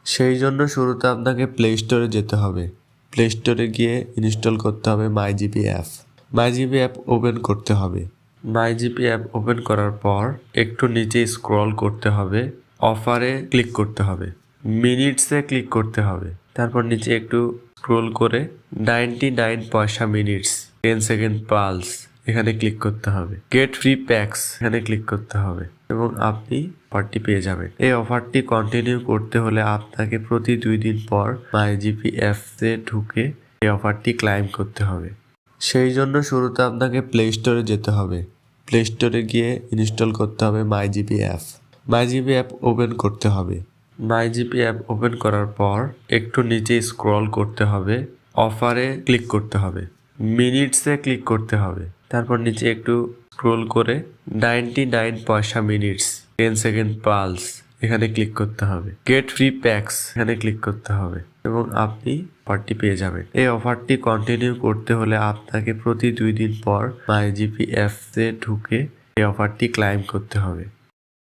সেই জন্য শুরুতে আপনাকে প্লে স্টোরে যেতে হবে। প্লে স্টোরে গিয়ে ইনস্টল করতে হবে MyGP app. MyGP app open করতে হবে। মাইজিপি অ্যাপ ওপেন করার পর একটু নিচে স্ক্রল করতে হবে, অফারে ক্লিক করতে হবে, মিনিটসে ক্লিক করতে হবে। তারপর নিচে একটু স্ক্রোল করে 99 পয়সা মিনিটস 10 সেকেন্ড পালস এখানে ক্লিক করতে হবে। গেট ফ্রি প্যাকস এখানে ক্লিক করতে হবে এবং আপনি অফারটি পেয়ে যাবেন। এই অফারটি কন্টিনিউ করতে হলে আপনাকে প্রতি 2 দিন পর মাইজিপি অ্যাপসে ঢুকে এই অফারটি ক্লাইম করতে হবে। সেই জন্য শুরুতে আপনাকে প্লে স্টোরে যেতে হবে। প্লে স্টোরে গিয়ে ইনস্টল করতে হবে MyGP app. MyGP app open করতে হবে। মাইজিপি অ্যাপ ওপেন করার পর একটু নিচে স্ক্রল করতে হবে, অফারে ক্লিক করতে হবে, মিনিটসে ক্লিক করতে হবে। তারপর নিচে একটু স্ক্রোল করে 99 পয়সা মিনিটস 10 সেকেন্ড পালস এখানে ক্লিক করতে হবে। গেট ফ্রি প্যাকস এখানে ক্লিক করতে হবে এবং আপনি অফারটি পেয়ে যাবেন। এই অফারটি কন্টিনিউ করতে হলে আপনাকে প্রতি 2 দিন পর মাইজিপি অ্যাপসে ঢুকে এই অফারটি ক্লাইম করতে হবে।